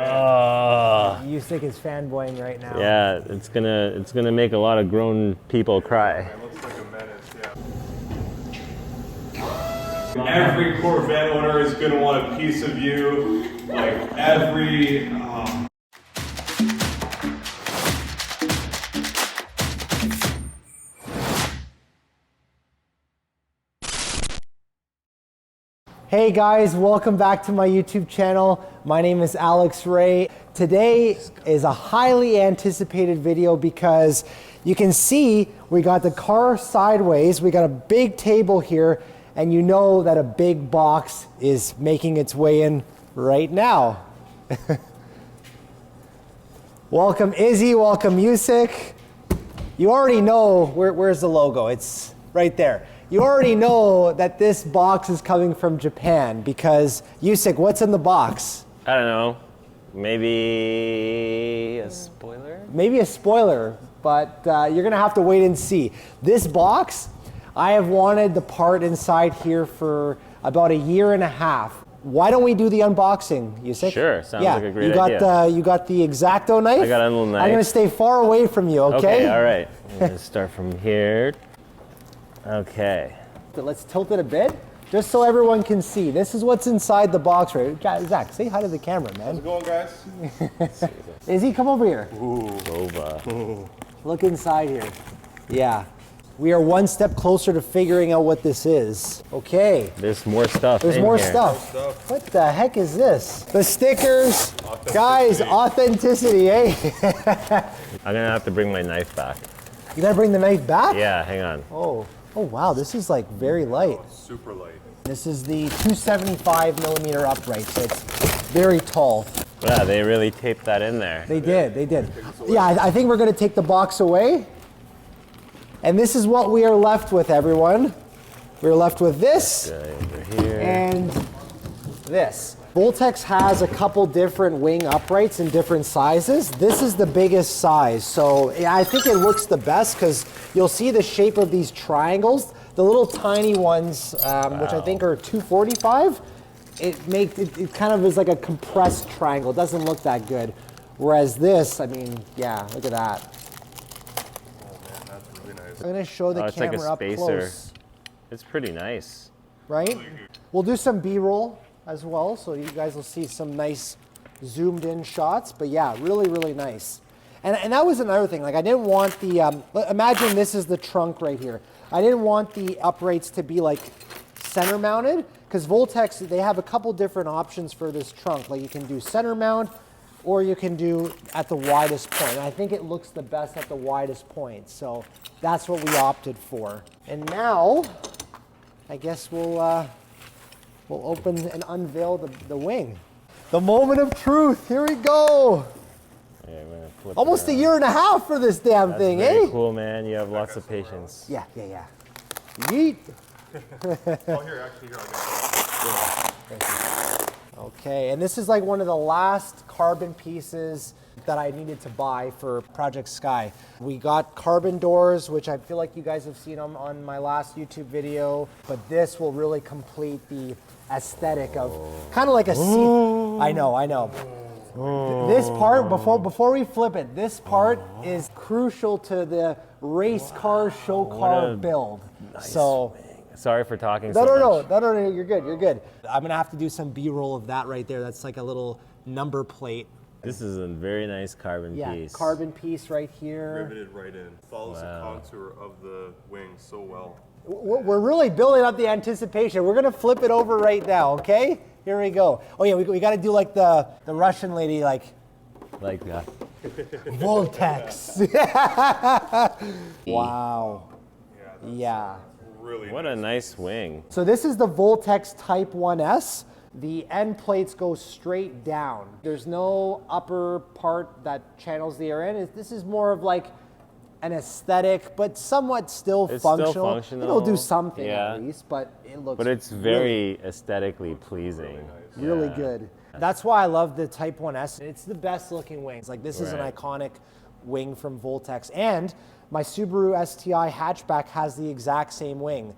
Yuki is fanboying right now. Yeah, it's gonna make a lot of grown people cry. It looks like a menace, yeah. Every Corvette owner is gonna want a piece of you. Like every. Hey guys, welcome back to my YouTube channel. My name is Alex Ray. Today is a highly anticipated video because you can see we got the car sideways, we got a big table here, and you know that a big box is making its way in right now. Welcome Izzy, welcome Yuki. You already know, where's the logo? It's right there. You already know that this box is coming from Japan because, Yuki, what's in the box? I don't know. Maybe a spoiler? Maybe a spoiler, but you're gonna have to wait and see. This box, I have wanted the part inside here for about a year and a half. Why don't we do the unboxing, Yuki? Sure, sounds like a great idea. You got the X-Acto knife? I got a little knife. I'm gonna stay far away from you, okay? Okay, all right. I'm gonna start from here. Okay. Let's tilt it a bit, just so everyone can see. This is what's inside the box, right? Zach, say hi to the camera, man. How's it going, guys? Izzy, come over here. Ooh. Boba. Look inside here. Yeah. We are one step closer to figuring out what this is. Okay. There's more stuff. There's more stuff. What the heck is this? The stickers. Guys, authenticity, eh? I'm gonna have to bring my knife back. You gotta bring the knife back? Yeah, hang on. Oh wow, this is like very light. Super light. This is the 275 millimeter upright, so it's very tall. Yeah, they really taped that in there. They did. Yeah, I think we're gonna take the box away. And this is what we are left with, everyone. We're left with this Over here. and this. Voltex has a couple different wing uprights in different sizes. This is the biggest size, so I think it looks the best because you'll see the shape of these triangles. The little tiny ones, which I think are 245, it kind of is like a compressed triangle. It doesn't look that good. Whereas this, I mean, yeah, look at that. Oh man, that's really nice. I'm gonna show the camera it's like a up spacer. close. It's pretty nice. Right? We'll do some B-roll as well, so you guys will see some nice zoomed in shots, but yeah, really, really nice. And that was another thing, like I didn't want the, imagine this is the trunk right here. I didn't want the uprights to be like center mounted, because Voltex, they have a couple different options for this trunk. Like you can do center mount, or you can do at the widest point. And I think it looks the best at the widest point, so that's what we opted for. And now, I guess we'll open and unveil the wing. The moment of truth, here we go. Yeah, I'm gonna flip Almost it a year and a half for this damn That's thing, very eh? cool, man. You have lots of patience. Yeah. Yeet. Oh, here, actually, here, I got it. Okay, and this is like one of the last carbon pieces that I needed to buy for Project Sky. We got carbon doors, which I feel like you guys have seen on my last YouTube video, but this will really complete the aesthetic of kind of like a seat. I know. This part, before we flip it, this part is crucial to the race car, show car build. Nice So. wing. Sorry for talking so much. No, you're good. I'm gonna have to do some B-roll of that right there. That's like a little number plate. This is a very nice carbon Yeah, piece. carbon piece right here. Riveted right in. Follows the contour of the wing so well. We're really building up the anticipation. We're gonna flip it over right now, okay? Here we go. Oh yeah, we gotta do like the Russian lady, like that. Voltex. Wow. Yeah. Really What a nice wing. So this is the Voltex Type 1S. The end plates go straight down. There's no upper part that channels the air in. This is more of like an aesthetic, but somewhat still functional. Still functional. It'll do something yeah. at least, but it looks. But it's very aesthetically pleasing. Really good. That's why I love the Type 1S. It's the best looking wings. Like this is an iconic wing from Voltex, and my Subaru STI hatchback has the exact same wing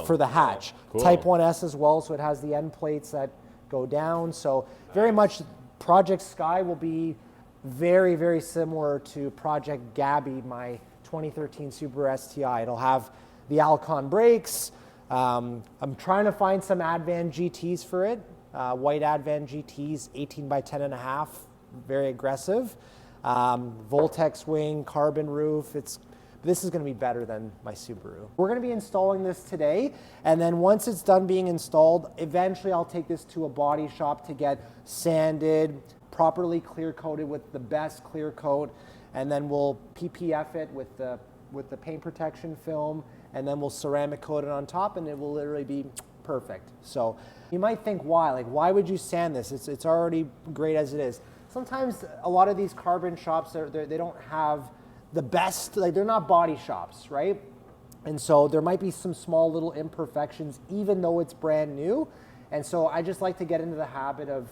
for the hatch. Cool. Type 1S as well, so it has the end plates that go down. So very much Project Sky will be very, very similar to Project Gabby, my 2013 Subaru STI. It'll have the Alcon brakes. I'm trying to find some Advan GTs for it. White Advan GTs, 18 by 10.5, very aggressive. Voltex wing, carbon roof. This is going to be better than my Subaru. We're going to be installing this today, and then once it's done being installed, eventually I'll take this to a body shop to get sanded, properly clear coated with the best clear coat, and then we'll PPF it with the paint protection film, and then we'll ceramic coat it on top, and it will literally be perfect. So you might think, why would you sand this? It's already great as it is. Sometimes a lot of these carbon shops, they don't have the best, like they're not body shops, right? And so there might be some small little imperfections even though it's brand new. And so I just like to get into the habit of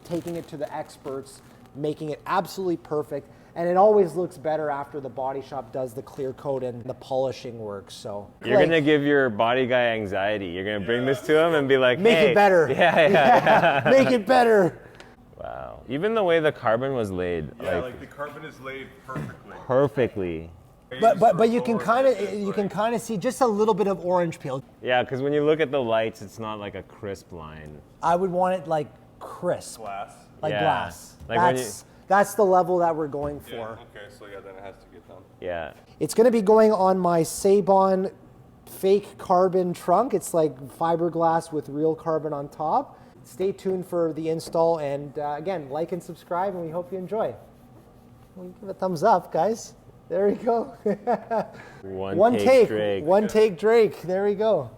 taking it to the experts, making it absolutely perfect. And it always looks better after the body shop does the clear coat and the polishing work. So You're gonna give your body guy anxiety. You're gonna bring this to him and be like, make hey. it better. Yeah. Make it better. Wow. Even the way the carbon was laid. Yeah, like the carbon is laid Perfectly. But you can kind of see just a little bit of orange peel. Yeah, because when you look at the lights, it's not like a crisp line. I would want it like crisp, glass. like Yeah. glass. Like That's the level that we're going for. Yeah, okay, so yeah, then it has to get done. Yeah. It's going to be going on my Sabon fake carbon trunk. It's like fiberglass with real carbon on top. Stay tuned for the install, and again, like and subscribe, and we hope you enjoy. Well, give a thumbs up, guys. There we go. One take Drake. One take Drake. There we go.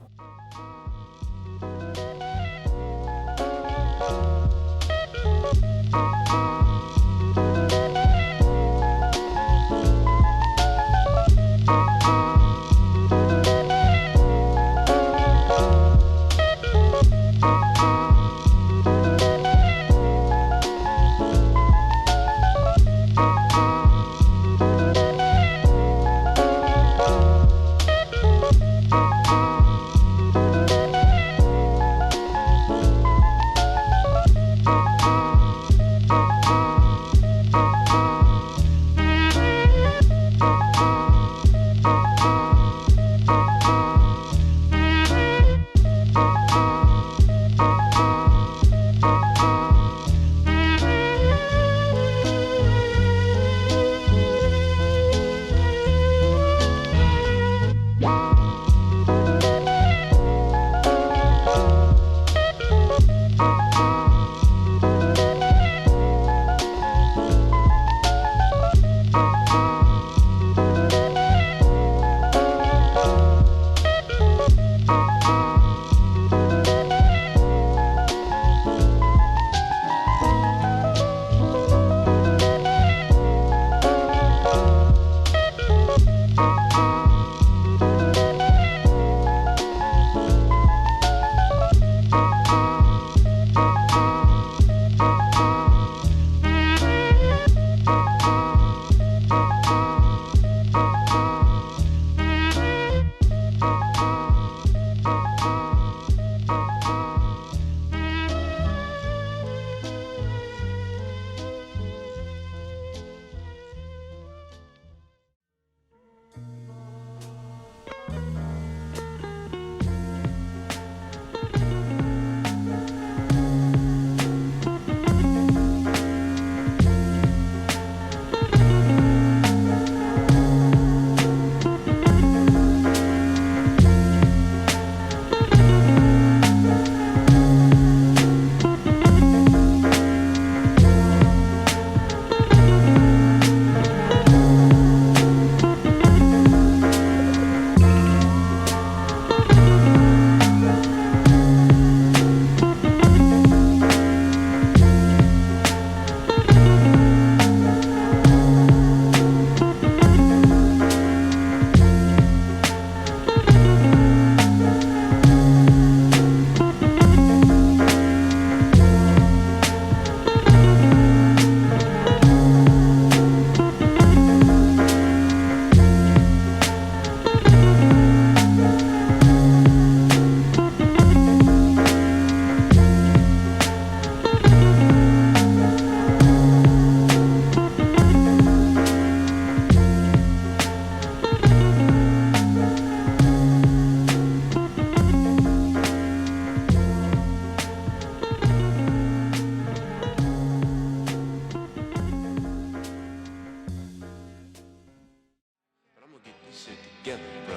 together, bro.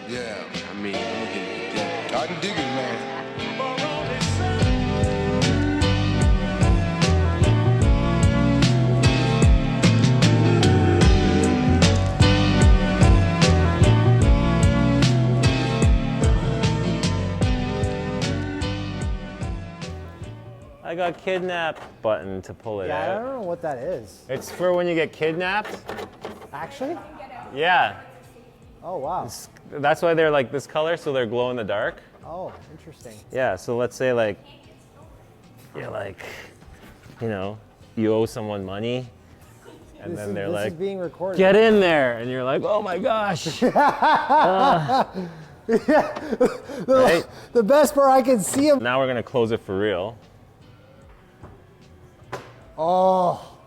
Yeah, I mean, I'm gonna get it together. I can dig it, man. I got kidnapped button to pull it Yeah, I out. don't know what that is. It's for when you get kidnapped. Actually? Yeah. Oh, wow. That's why they're like this color, so they're glow in the dark. Oh, interesting. Yeah, so let's say like, you're like, you know, you owe someone money, and then they're this like, is being recorded. get in there, and you're like, oh my gosh. Right? The best part, I can see him. Now we're gonna close it for real. Oh,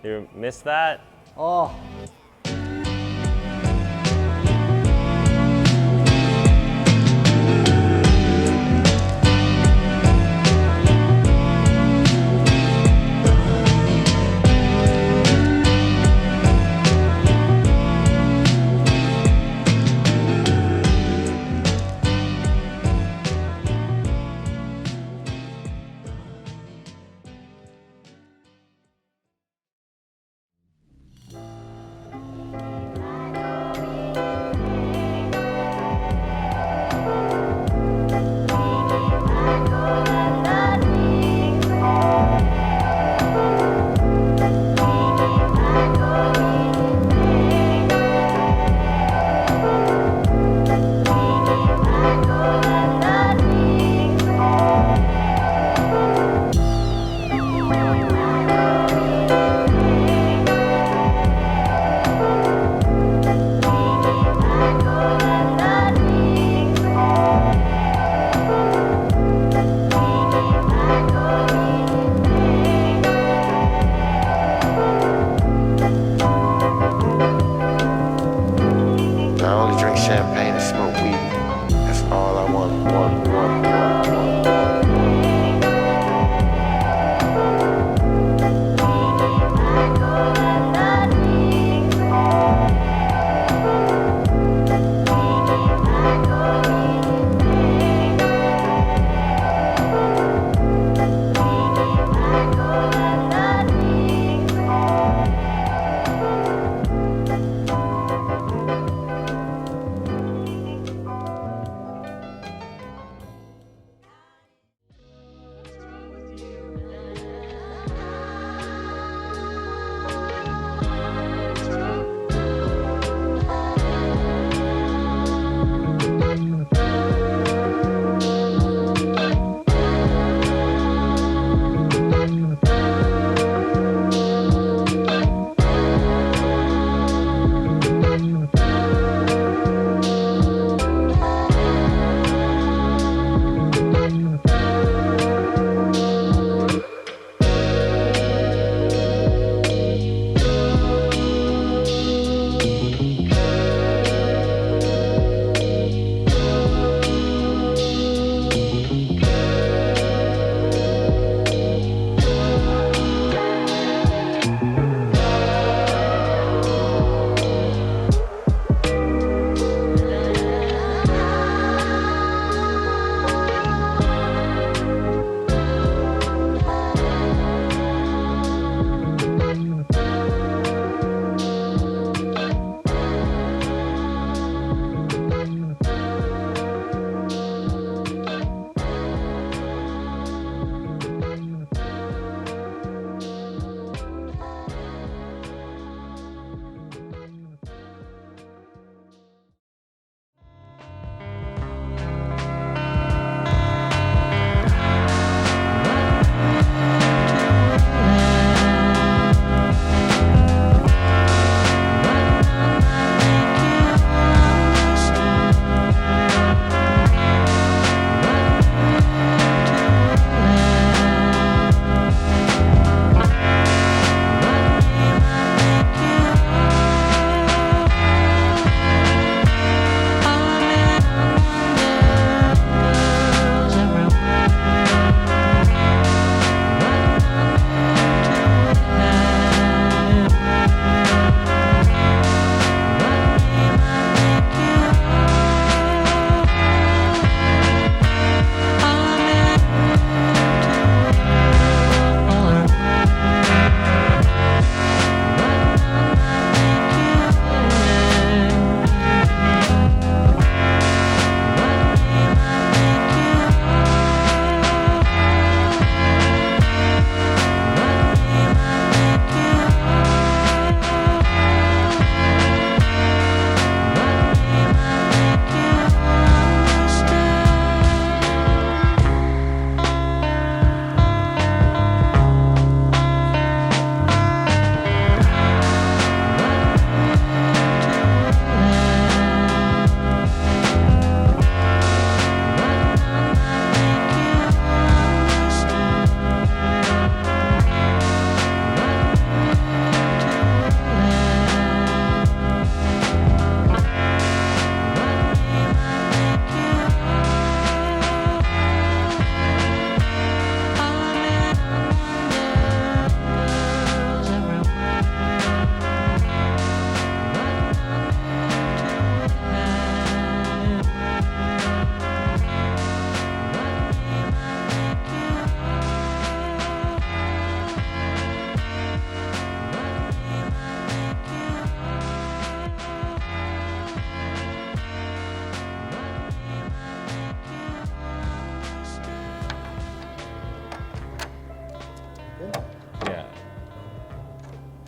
You missed that? oh.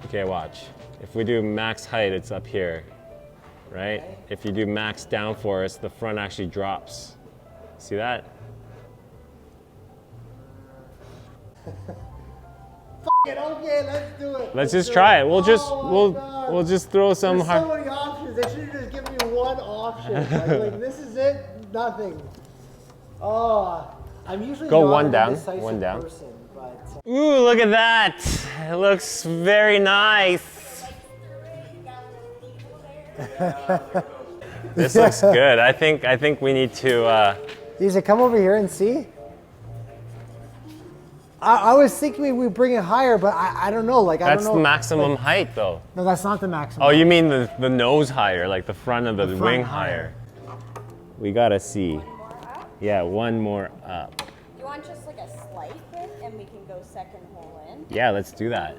Okay, watch. If we do max height, it's up here, right? Okay. If you do max downforce, the front actually drops. See that? Okay, let's do it. Let's just try it. We'll just Oh my God. we'll just throw some There's hard. so many options. They should have just given me one option. Like, this is it. Nothing. Oh, I'm usually Go not one an down, indecisive one down. person, but Ooh, look at that! It looks very nice. This looks good. I think we need to. Lisa, come over here and see. I was thinking we bring it higher, but I don't know. Like, I That's don't know. the maximum height, though. No, that's not the maximum. Oh, you mean the nose higher, like the front of the front wing higher. higher? We gotta see. One more up. Yeah, one more up. Do you want just like a slight bit and we can go second hole in? Yeah, let's do that.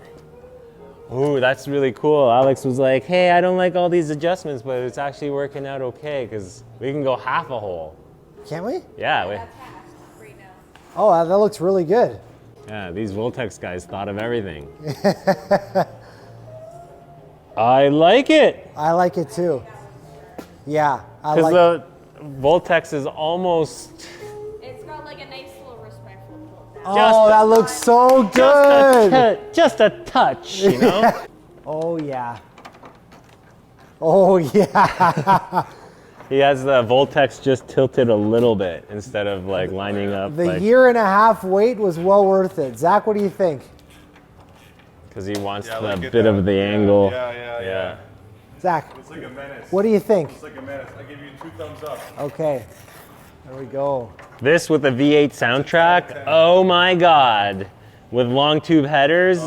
Ooh, that's really cool. Alex was like, hey, I don't like all these adjustments, but it's actually working out okay because we can go half a hole. Can't we? Yeah, That's half right now. Oh, that looks really good. yeah, these Voltex guys thought of everything. I like it. I like it too. Yeah, I Because like. the Voltex is almost It's got like a nice little respectful pull down. Oh, that looks so good. just a touch, you know? Oh yeah. Oh yeah. He has the Voltex just tilted a little bit instead of like lining up. The year and a half wait was well worth it. Zach, what do you think? Because he wants Yeah, the look at bit that. of the angle. Yeah. Zach, It's like a menace. what do you think? It's like a menace. I give you 2 thumbs up. Okay, there we go. This with the V8 soundtrack, oh my God. With long tube headers,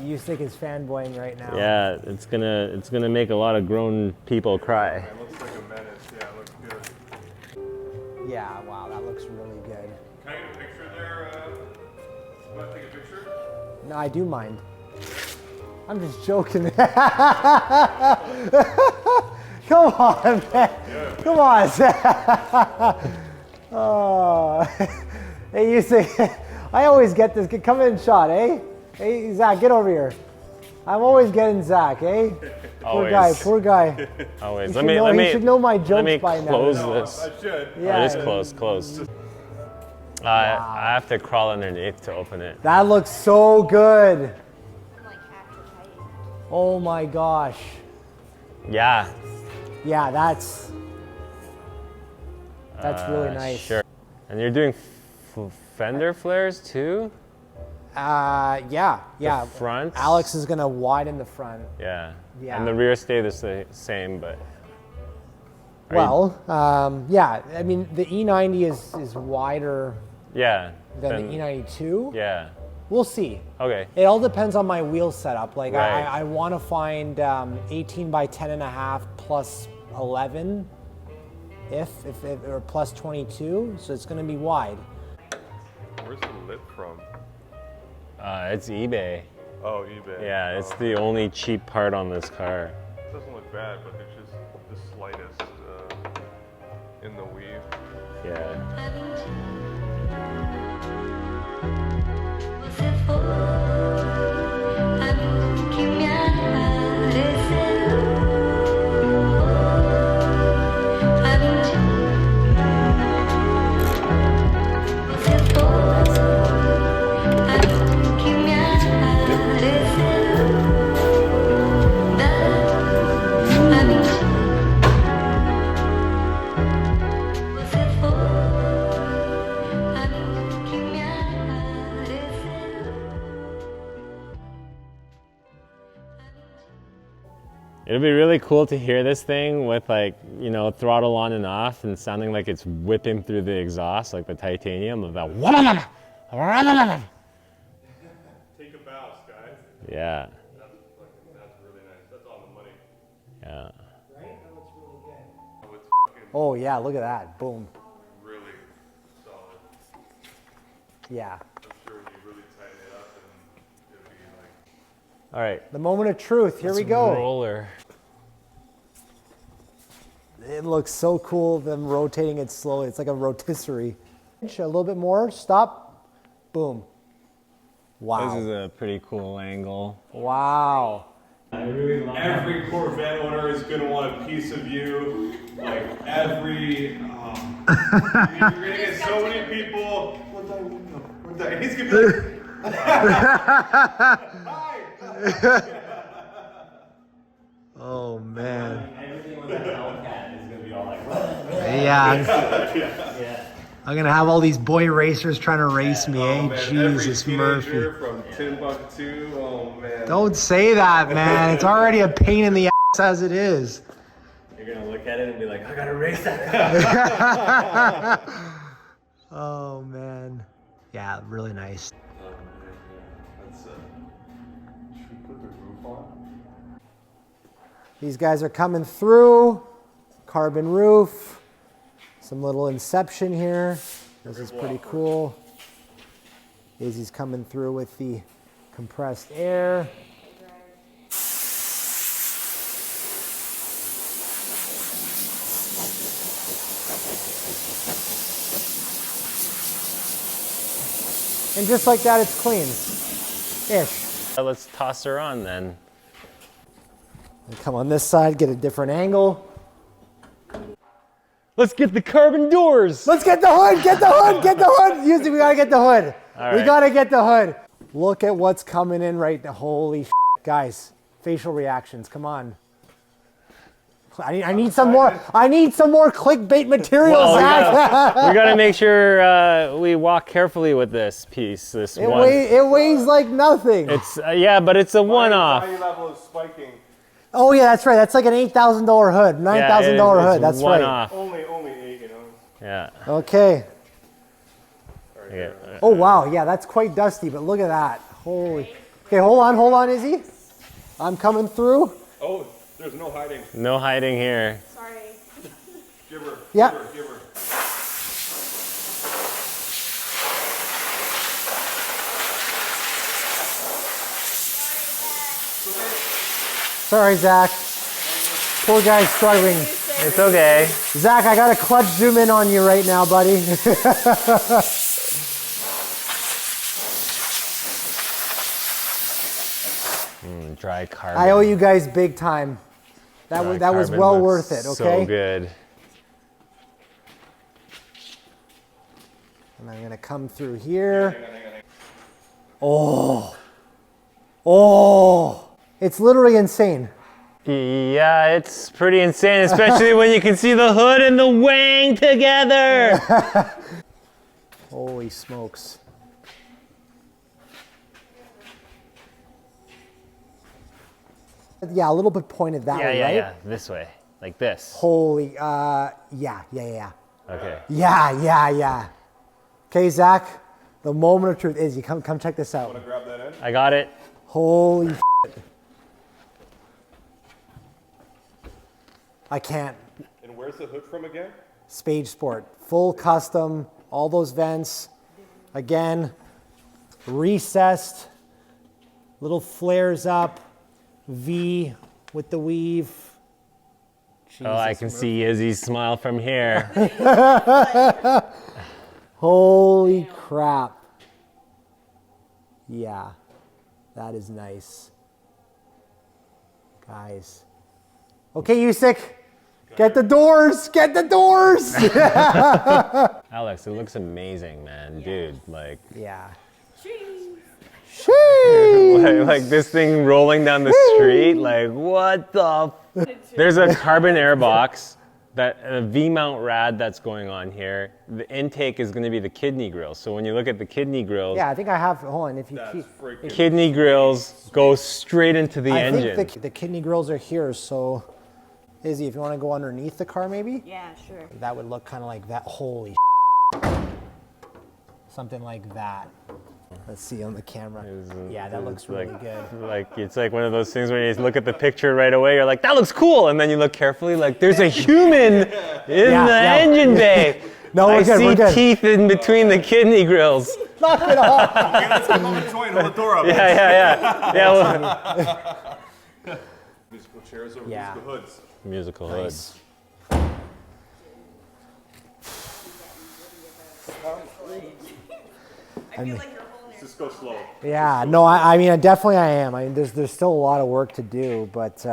You think it's fanboying right now? yeah, it's gonna make a lot of grown people cry. It looks like a menace. Yeah, it looks good. Yeah, wow, that looks really good. Can I get a picture there? You want to take a picture? No, I do mind. I'm just joking. Come on, man. Come on, Zach. Oh. Hey, you say, I always get this. Come in shot, eh? Hey, Zach, get over here. I'm always getting Zach, eh? Poor guy, Always. poor guy. Always. He should know my let jokes me by now. close No, this. I should. Yeah. It is close. I have to crawl underneath to open it. That looks so good. I'm like half the height. Oh my gosh. Yeah. Yeah, that's really nice. Sure. And you're doing fender flares too? Yeah. front? Alex is gonna widen the front. Yeah. Yeah. And the rear stay the same, but. Well, yeah. I mean, the E90 is wider Yeah. than the E92. Yeah. We'll see. Okay. It all depends on my wheel setup. Like Right. I want to find 18 by 10.5 plus 11, if or plus 22. So it's going to be wide. Where's the lip from? It's eBay. Oh, eBay. Yeah, it's the only cheap part on this car. It doesn't look bad, but it's just the slightest in the weave. Yeah. It'll be really cool to hear this thing with like, you know, throttle on and off and sounding like it's whipping through the exhaust, like the titanium of that. Take a bow, guys. Yeah, That's really nice. That's all the money. yeah. Oh, it's Oh yeah, look at that. Boom. really solid. Yeah. I'm sure when you really tighten it up and it'll be like. All right. The moment of truth. Here we go. Roller. It looks so cool, them rotating it slowly. It's like a rotisserie. A little bit more, stop, boom. Wow. This is a pretty cool angle. Wow. Every Corvette owner is going to want a piece of you. Like every, you're going to get so many people. He's going to be like, Oh man. Everything with a Hellcat is gonna be all like. Yeah. I'm gonna have all these boy racers trying to race me, eh? Jesus Murphy. From Timbuktu, oh man. Don't say that, man. It's already a pain in the ass as it is. You're gonna look at it and be like, I gotta race that guy. Oh man. Yeah, really nice. Should we put the roof on? These guys are coming through. Carbon roof. Some little inception here. This is pretty cool. Izzy's coming through with the compressed air. And just like that, it's clean-ish. Let's toss her on then. And come on this side, get a different angle. Let's get the carbon doors. Let's get the hood, get the hood, get the hood. Usually we gotta get the hood. All We right. gotta get the hood. Look at what's coming in right now. Holy shit. Guys, facial reactions, come on. I need some more. I need some more clickbait material, Well, Zach. we gotta make sure we walk carefully with this piece. This It one. weighs like nothing. It's yeah, but it's a one-off. Value level is spiking. Oh yeah, that's right. That's like an $8,000 hood, $9,000 hood. That's right. One-off. Only 8, you know. Yeah. Okay. Yeah. Oh wow, yeah, that's quite dusty, but look at that. Holy. Okay, hold on, Izzy. I'm coming through. Oh, there's no hiding. No hiding here. Sorry. Give her. Yeah. Give her. Sorry, Zach. Poor guy's struggling. It's okay. Zach, I got a clutch zoom in on you right now, buddy. Dry carbon. I owe you guys big time. That Dry was carbon well looks worth it, So okay? good. And I'm gonna come through here. Oh. Oh. It's literally insane. Yeah, it's pretty insane, especially when you can see the hood and the wang together. Holy smokes. Yeah, a little bit pointed that way, right? Yeah. This way, like this. Holy, yeah. Okay. Yeah. Okay, Zach, the moment of truth is you come check this out. Want to grab that in? I got it. Holy shit. I can't. And where's the hood from again? Spade Sport, full custom, all those vents. Again, recessed, little flares up, V with the weave. Oh, I can see Izzy's smile from here. Holy crap. Yeah, that is nice. Guys. Okay, Usyk, get the doors, get the doors. Alex, it looks amazing, man. Dude, like, Yeah. like this thing rolling down the street, like what the There's a carbon air box, that a V-mount rad that's going on here. The intake is going to be the kidney grills. So when you look at the kidney grills, Yeah, I think I have, hold on, if you keep. Freaking. kidney grills go straight into the I engine. think the kidney grills are here, so Izzy, if you want to go underneath the car maybe, Yeah, sure. that would look kind of like that. Holy something like that. Let's see on the camera. Yeah, that looks really good. Like it's like one of those things where you look at the picture right away, you're like, that looks cool, and then you look carefully, like there's a human in Yeah. engine bay. No, we're I good, see we're good. teeth in between the kidney grills. Knock it off. Okay, let's come on the joint. Hold the door up. Yeah. Well, Musical chairs over Yeah. musical hoods. musical hoods. I feel like you're holding just go slow. Yeah, no, I mean, definitely I am. I mean, there's still a lot of work to do, but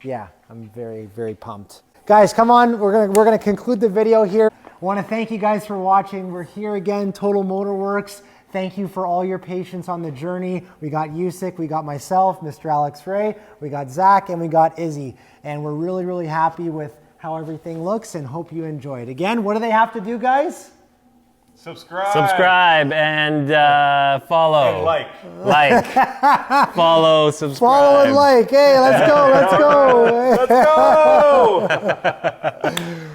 yeah, I'm very, very pumped. Guys, come on, we're gonna conclude the video here. I want to thank you guys for watching. We're here again, Total Motor Works. Thank you for all your patience on the journey. We got Yusik, we got myself, Mr. Alex Ray, we got Zach, and we got Izzy. And we're really, really happy with how everything looks and hope you enjoy it. Again, what do they have to do, guys? Subscribe and follow. And like. Like. Follow, subscribe. Follow and like. Hey, let's go, let's go. Let's go!